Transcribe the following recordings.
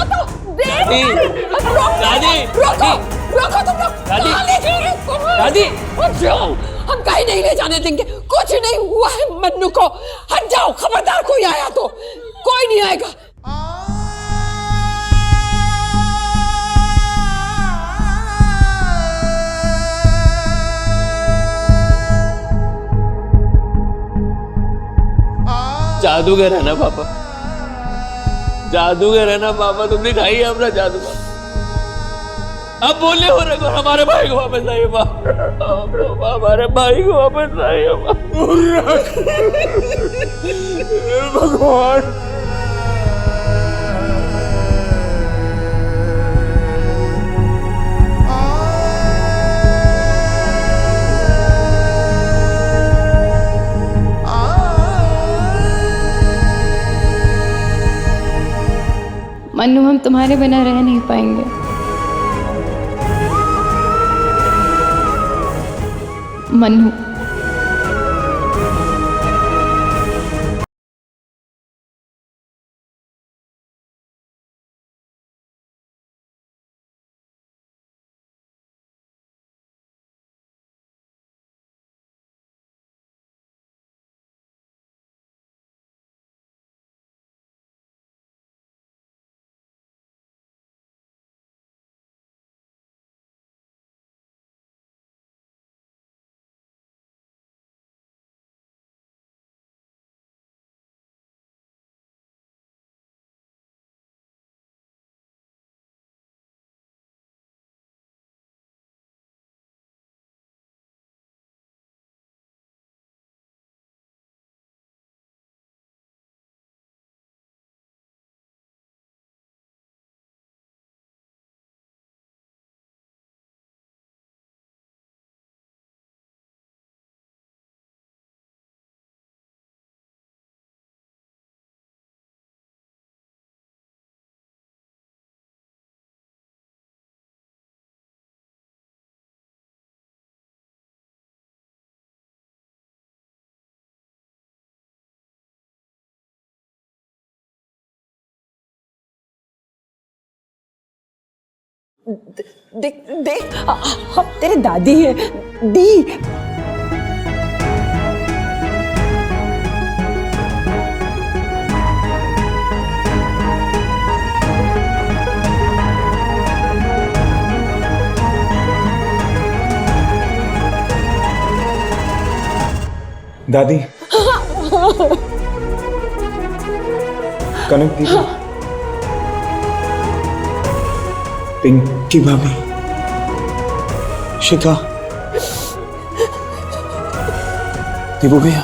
तो देख। दादी, रोको रोको तुम लोग। दादी, कहाँ ले जा रहे हो? दादी। उठ जाओ, हम कहीं नहीं ले जाने देंगे। कुछ नहीं हुआ है मन्नू को। हट जाओ, खबरदार कोई आया तो। कोई नहीं आएगा। जादूगर है ना पापा, जादूगर है ना पापा, तुमने खाई है अपना जादू। अब बोले हो रहे हमारे भाई को वापस आइए, हमारे भाई को वापस आइए। भगवान, मन्नू, हम तुम्हारे बिना रह नहीं पाएंगे। मन्नू, देख देख, हम तेरे दादी है। दी, दादी, कनक दीदी, पिंकी भाभी, शिखा, दीपू भैया,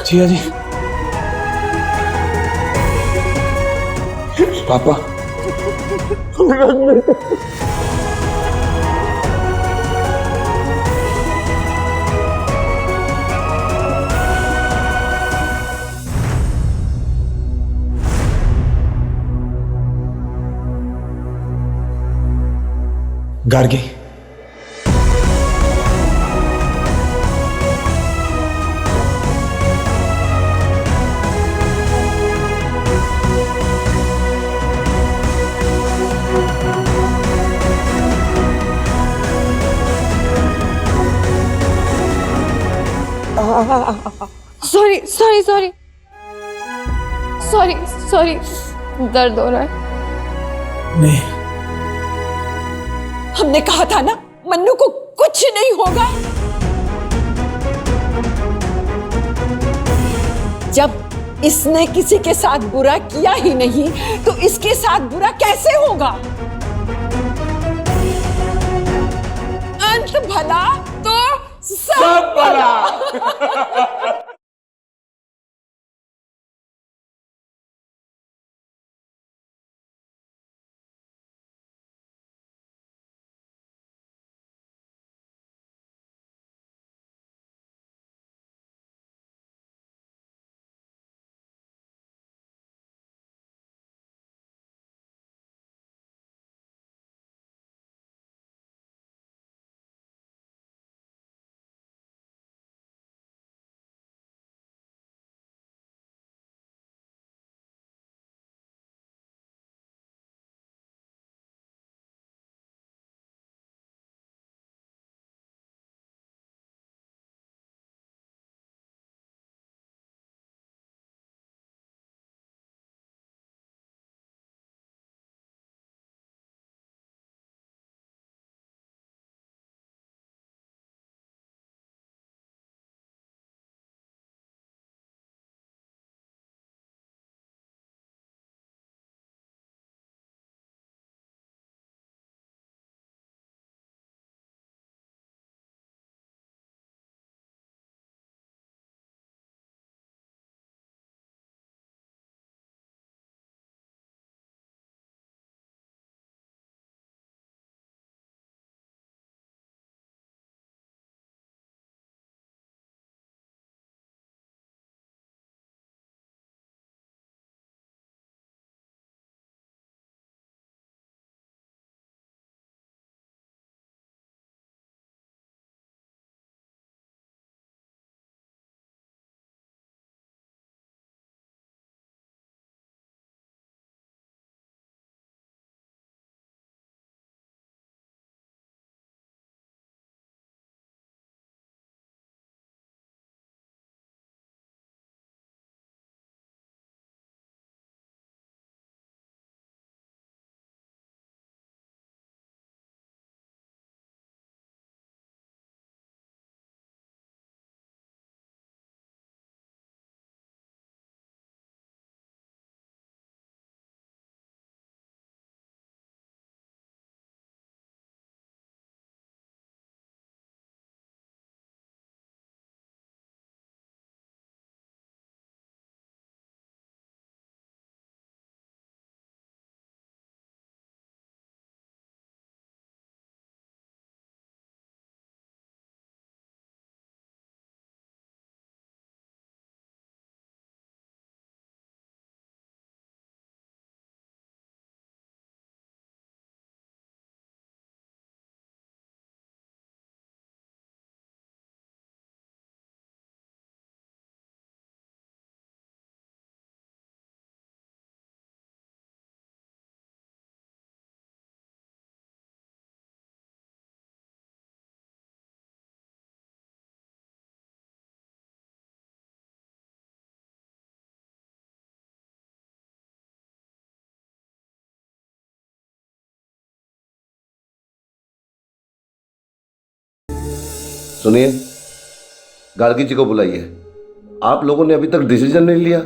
जिया जी, पापा। Gargi, sorry sorry sorry sorry sorry, दर्द हो रहा है। नहीं, हमने कहा था ना मन्नू को कुछ नहीं होगा। जब इसने किसी के साथ बुरा किया ही नहीं तो इसके साथ बुरा कैसे होगा? अंत भला तो सब भला। सुनिए, गार्गी जी को बुलाइए। आप लोगों ने अभी तक डिसीजन नहीं लिया।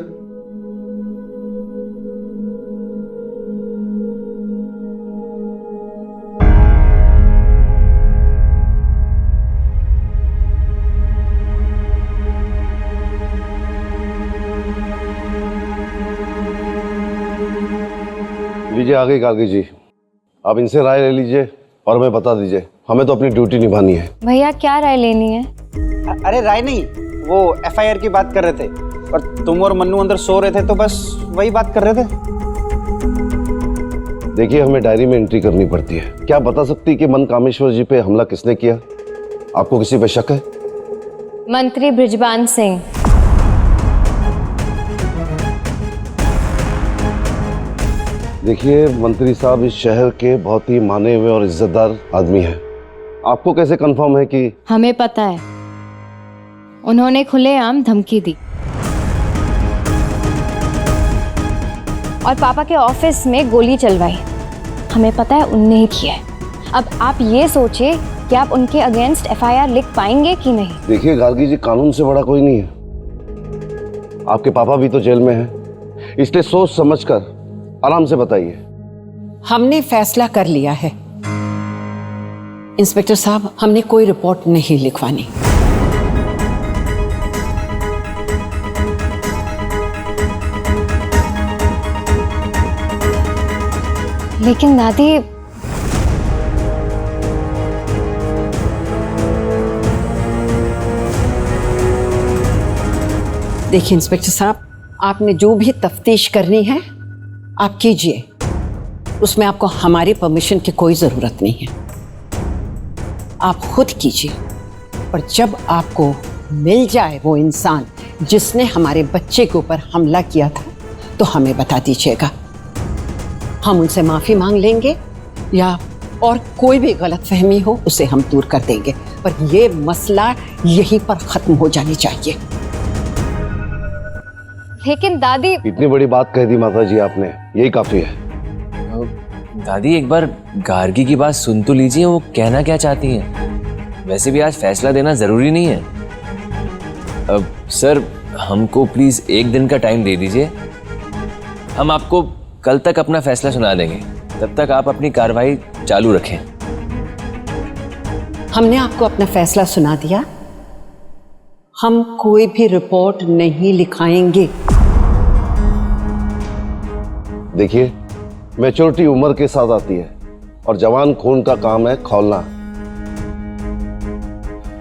लीजिए आ गई गार्गी जी, आप इनसे राय ले लीजिए और हमें बता दीजिए। हमें तो अपनी ड्यूटी निभानी है। भैया क्या राय लेनी है? अरे राय नहीं, वो एफआईआर की बात कर रहे थे और तुम और मन्नू अंदर सो रहे थे तो बस वही बात कर रहे थे। देखिए, हमें डायरी में एंट्री करनी पड़ती है। क्या आप बता सकती कि मन कामेश्वर जी पे हमला किसने किया? आपको किसी पे शक है? मंत्री बृजबान सिंह। देखिए मंत्री साहब, इस शहर के बहुत ही माने हुए और इज्जतदार आदमी हैं। आपको कैसे कंफर्म है कि? हमें पता है, उन्होंने खुलेआम धमकी दी और पापा के ऑफिस में गोली चलवाई। हमें पता है उनने ही किया है। अब आप ये सोचिए कि आप उनके अगेंस्ट एफआईआर लिख पाएंगे कि नहीं। देखिए गार्गी जी, कानून से बड़ा कोई नहीं है। आपके पापा भी तो जेल में हैं, इसलिए सोच समझकर आराम से बताइए। हमने फैसला कर लिया है इंस्पेक्टर साहब, हमने कोई रिपोर्ट नहीं लिखवानी। लेकिन दादी, देखिए इंस्पेक्टर साहब, आपने जो भी तफ्तीश करनी है आप कीजिए, उसमें आपको हमारी परमिशन की कोई जरूरत नहीं है। आप खुद कीजिए, और जब आपको मिल जाए वो इंसान जिसने हमारे बच्चे के ऊपर हमला किया था तो हमें बता दीजिएगा। हम उनसे माफी मांग लेंगे या और कोई भी गलतफहमी हो उसे हम दूर कर देंगे, पर ये मसला यहीं पर खत्म हो जानी चाहिए। लेकिन दादी, इतनी बड़ी बात कह दी माता जी आपने, यही काफी है। दादी एक बार गार्गी की बात सुन तो लीजिए, वो कहना क्या चाहती हैं। वैसे भी आज फैसला देना जरूरी नहीं है। अब सर, हमको प्लीज एक दिन का टाइम दे दीजिए, हम आपको कल तक अपना फैसला सुना देंगे। तब तक आप अपनी कार्रवाई चालू रखें। हमने आपको अपना फैसला सुना दिया, हम कोई भी रिपोर्ट नहीं लिखाएंगे। देखिए, मैच्योरिटी उम्र के साथ आती है और जवान खून का काम है खौलना।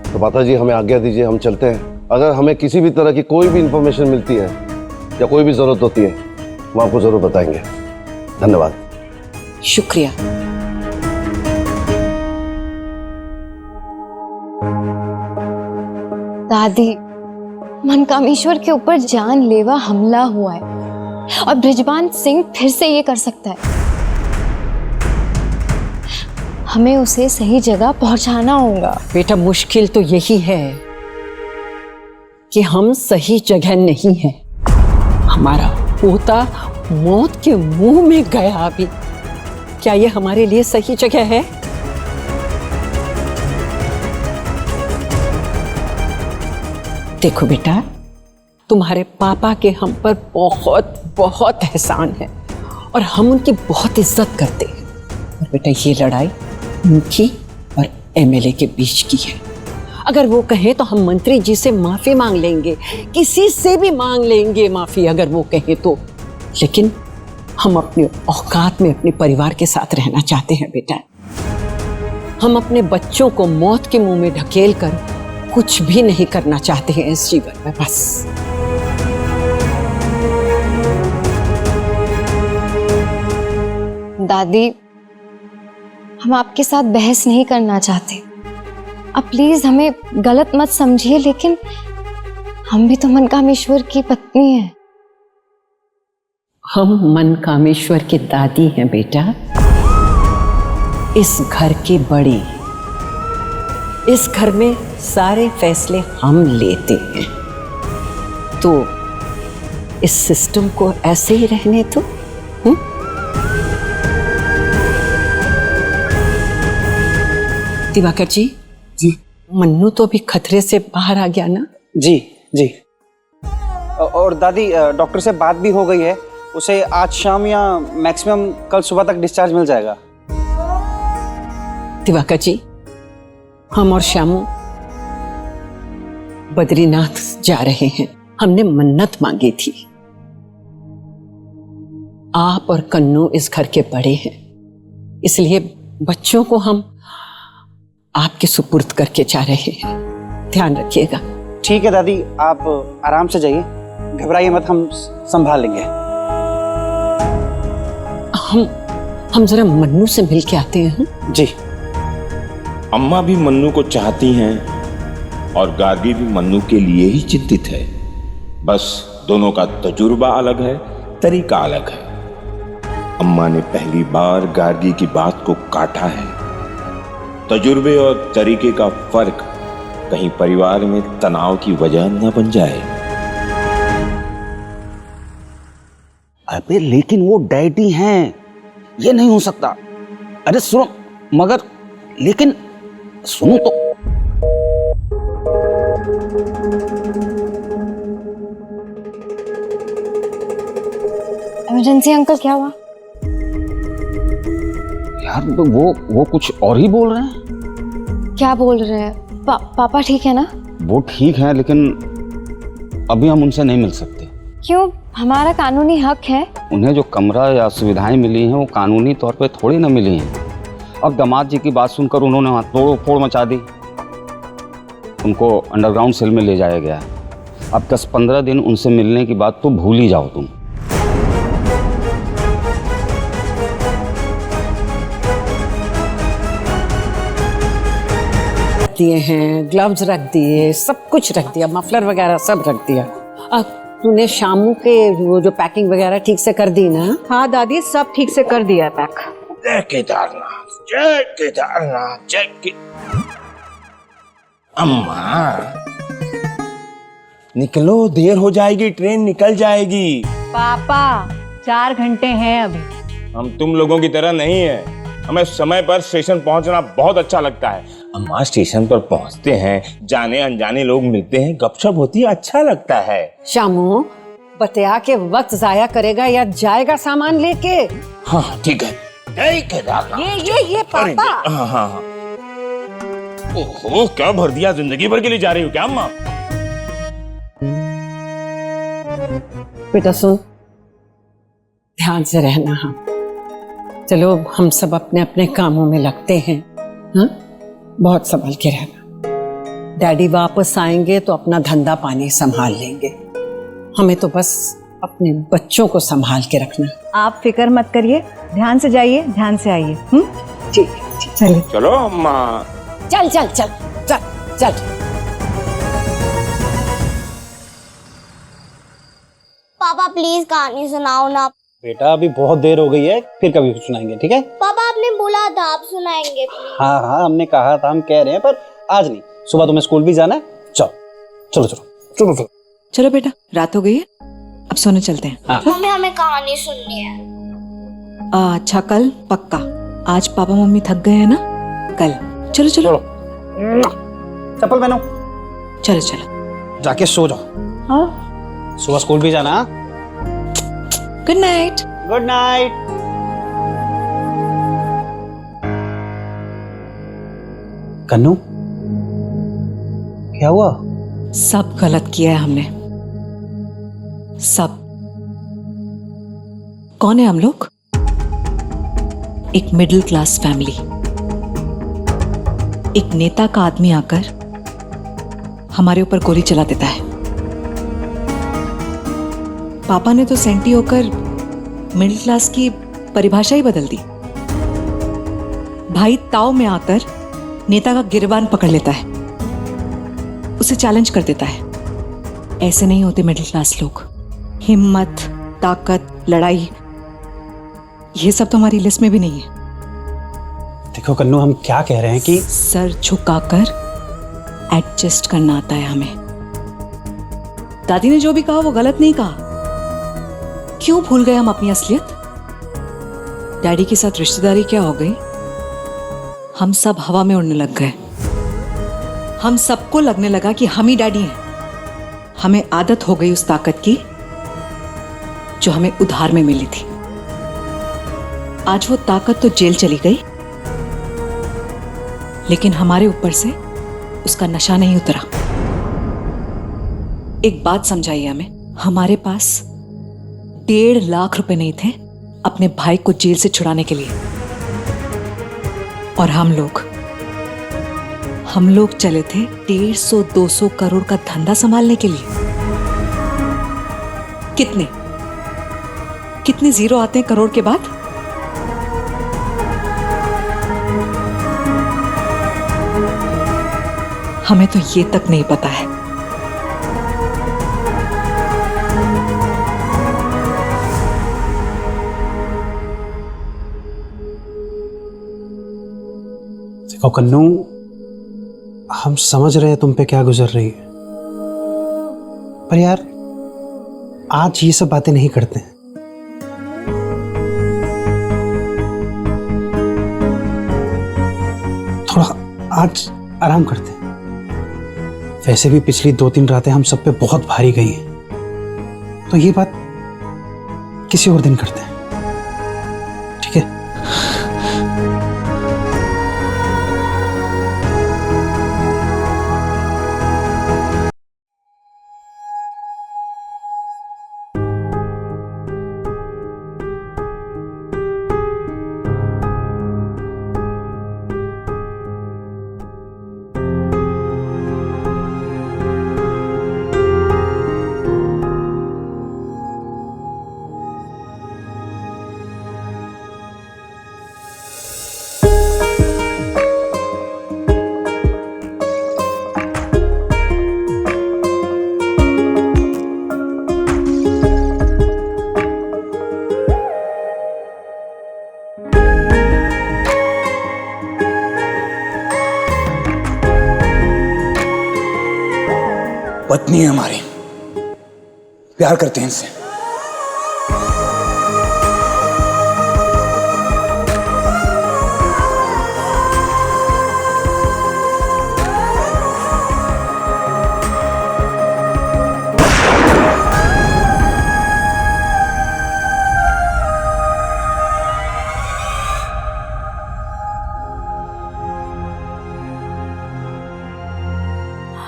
तो माता जी हमें आज्ञा दीजिए, हम चलते हैं। अगर हमें किसी भी तरह की कोई भी इंफॉर्मेशन मिलती है या कोई भी जरूरत होती है, हम आपको जरूर बताएंगे। धन्यवाद। शुक्रिया। दादी, मनकामेश्वर के ऊपर जानलेवा हमला हुआ है और बृजबान सिंह फिर से ये कर सकता है। हमें उसे सही जगह पहुंचाना होगा। बेटा, मुश्किल तो यही है कि हम सही जगह नहीं हैं। हमारा पोता मौत के मुंह में गया अभी, क्या ये हमारे लिए सही जगह है? देखो बेटा, तुम्हारे पापा के हम पर बहुत बहुत एहसान है और हम उनकी बहुत इज्जत करते हैं। और बेटा, ये लड़ाई उनकी और एमएलए के बीच की है। अगर वो कहें तो हम मंत्री जी से माफी मांग लेंगे, किसी से भी मांग लेंगे माफी अगर वो कहें तो। लेकिन हम अपने औकात में अपने परिवार के साथ रहना चाहते हैं बेटा। हम अपने बच्चों को मौत के मुंह में ढकेल कर कुछ भी नहीं करना चाहते हैं इस जीवन में, बस। दादी, हम आपके साथ बहस नहीं करना चाहते। आप प्लीज हमें गलत मत समझिए, लेकिन हम भी तो मनकामेश्वर की पत्नी हैं। हम मनकामेश्वर की दादी हैं बेटा, इस घर की बड़ी। इस घर में सारे फैसले हम लेते हैं, तो इस सिस्टम को ऐसे ही रहने दो। दिवाकर जी, मन्नू तो अभी खतरे से बाहर आ गया ना? जी जी। और दादी डॉक्टर से बात भी हो गई है, उसे आज शाम या मैक्सिमम कल सुबह तक डिस्चार्ज मिल जाएगा। दिवाकर जी, हम और श्यामू बद्रीनाथ जा रहे हैं। हमने मन्नत मांगी थी। आप और कन्नू इस घर के बड़े हैं, इसलिए बच्चों को हम आपके सुपुर्द करके जा रहे हैं। ध्यान रखिएगा। ठीक है दादी, आप आराम से जाइए, घबराइए मत, हम संभाल लेंगे। हम जरा मन्नू से मिल के आते हैं। जी। अम्मा भी मन्नू को चाहती हैं और गार्गी भी मन्नू के लिए ही चिंतित है। बस दोनों का तजुर्बा अलग है, तरीका अलग है। अम्मा ने पहली बार गार्गी की बात को काटा है। तजुर्बे और तरीके का फर्क कहीं परिवार में तनाव की वजह न बन जाए। अबे लेकिन वो डैडी हैं, ये नहीं हो सकता। अरे सुनो, मगर लेकिन सुनो तो। इमरजेंसी अंकल, क्या हुआ? यार वो कुछ और ही बोल रहे हैं। क्या बोल रहे हैं? पापा ठीक है ना? वो ठीक है, लेकिन अभी हम उनसे नहीं मिल सकते। क्यों? हमारा कानूनी हक है। उन्हें जो कमरा या सुविधाएं मिली हैं वो कानूनी तौर पे थोड़ी ना मिली हैं। अब दामाद जी की बात सुनकर उन्होंने वहाँ तोड़ फोड़ मचा दी। उनको अंडरग्राउंड सेल में ले जाया गया है। अब 10-15 दिन उनसे मिलने की बात तो भूल ही जाओ तुम। दिए हैं, ग्लव्स रख दिए, सब कुछ रख दिया, मफलर वगैरह सब रख दिया। अब तूने शामू के वो जो पैकिंग वगैरह ठीक से कर दी ना? हाँ दादी, सब ठीक से कर दिया पैक। जय केदारनाथ, जय केदारनाथ, जय के। अम्मा निकलो, देर हो जाएगी, ट्रेन निकल जाएगी। पापा 4 घंटे हैं अभी। हम तुम लोगों की तरह नहीं है, हमें समय पर स्टेशन पहुंचना बहुत अच्छा लगता है। अम्मा स्टेशन पर पहुंचते हैं, जाने अनजाने लोग मिलते हैं, गपशप होती है, अच्छा लगता है। शामू बतिया के वक्त जाया करेगा या जाएगा सामान लेके? हाँ ठीक है। जय केदारनाथ। ये पापा। हाँ हाँ हाँ। ओहो, क्या भर दिया, जिंदगी भर के लिए जा रही हो क्या अम्मा? बेटा सुन, ध्यान से रहना। हम चलो, हम सब अपने अपने कामों में लगते हैं। हाँ, बहुत संभल के रहना। डैडी वापस आएंगे तो अपना धंधा पानी संभाल लेंगे। हमें तो बस अपने बच्चों को संभाल के रखना। आप फिक्र मत करिए, ध्यान से जाइए, ध्यान से आइए। ठीक, चलिए। चलो अम्मा। चल चल चल चल चल। पापा प्लीज कहानी सुनाओ ना। बेटा अभी बहुत देर हो गई है, फिर कभी सुनाएंगे, ठीक है? पापा आपने बोला था आप सुनाएंगे। हाँ हाँ, हमने कहा था, हम कह रहे हैं, पर आज नहीं। सुबह तुम्हें स्कूल भी जाना है। चलो चलो चलो चलो चलो चलो बेटा, रात हो गई है, अब सोने चलते हैं। हाँ। मम्मी हमें कहानी सुननी है। अच्छा कल पक्का। आज पापा मम्मी थक गए हैं ना, कल। चलो चलो चप्पल पहनो, चलो चलो जाके सो जाओ। हाँ, सुबह स्कूल भी जाना। Good night. Good night. Kannu, क्या हुआ? सब गलत किया है हमने, सब। कौन है हम लोग? एक मिडिल क्लास फैमिली। एक नेता का आदमी आकर हमारे ऊपर गोली चला देता है। पापा ने तो सेंटी होकर मिडिल क्लास की परिभाषा ही बदल दी। भाई ताव में आकर नेता का गिरबान पकड़ लेता है, उसे चैलेंज कर देता है। ऐसे नहीं होते मिडिल क्लास लोग। हिम्मत, ताकत, लड़ाई, ये सब तो हमारी लिस्ट में भी नहीं है। देखो कन्नू, हम क्या कह रहे हैं कि सर झुकाकर एडजस्ट करना आता है हमें। दादी ने जो भी कहा वो गलत नहीं कहा। क्यों भूल गए हम अपनी असलियत? डैडी के साथ रिश्तेदारी क्या हो गई? हम सब हवा में उड़ने लग गए। हम सबको लगने लगा कि हम ही डैडी हैं। हमें आदत हो गई उस ताकत की जो हमें उधार में मिली थी। आज वो ताकत तो जेल चली गई, लेकिन हमारे ऊपर से उसका नशा नहीं उतरा। एक बात समझाइए हमें, हमारे पास 1.5 लाख रुपए नहीं थे अपने भाई को जेल से छुड़ाने के लिए, और हम लोग चले थे 150-200 करोड़ का धंधा संभालने के लिए। कितने जीरो आते हैं करोड़ के बाद? हमें तो ये तक नहीं पता है। देखो कन्नू, हम समझ रहे हैं तुम पे क्या गुजर रही है, पर यार आज ये सब बातें नहीं करते हैं। थोड़ा आज आराम करते हैं। वैसे भी पिछली 2-3 रातें हम सब पे बहुत भारी गई हैं, तो ये बात किसी और दिन करते हैं, ठीक है? पत्नी है हमारी, प्यार करते हैं इनसे।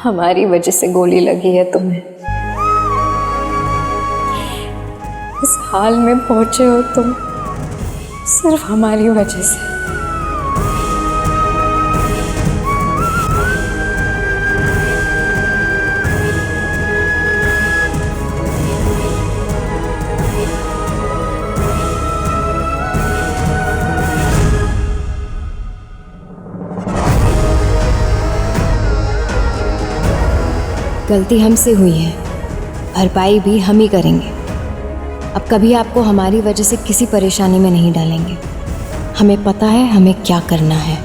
हमारी वजह से गोली लगी है तुम्हें। इस हाल में पहुंचे हो तुम सिर्फ हमारी वजह से। गलती हमसे हुई है, भरपाई भी हम ही करेंगे। अब कभी आपको हमारी वजह से किसी परेशानी में नहीं डालेंगे। हमें पता है हमें क्या करना है।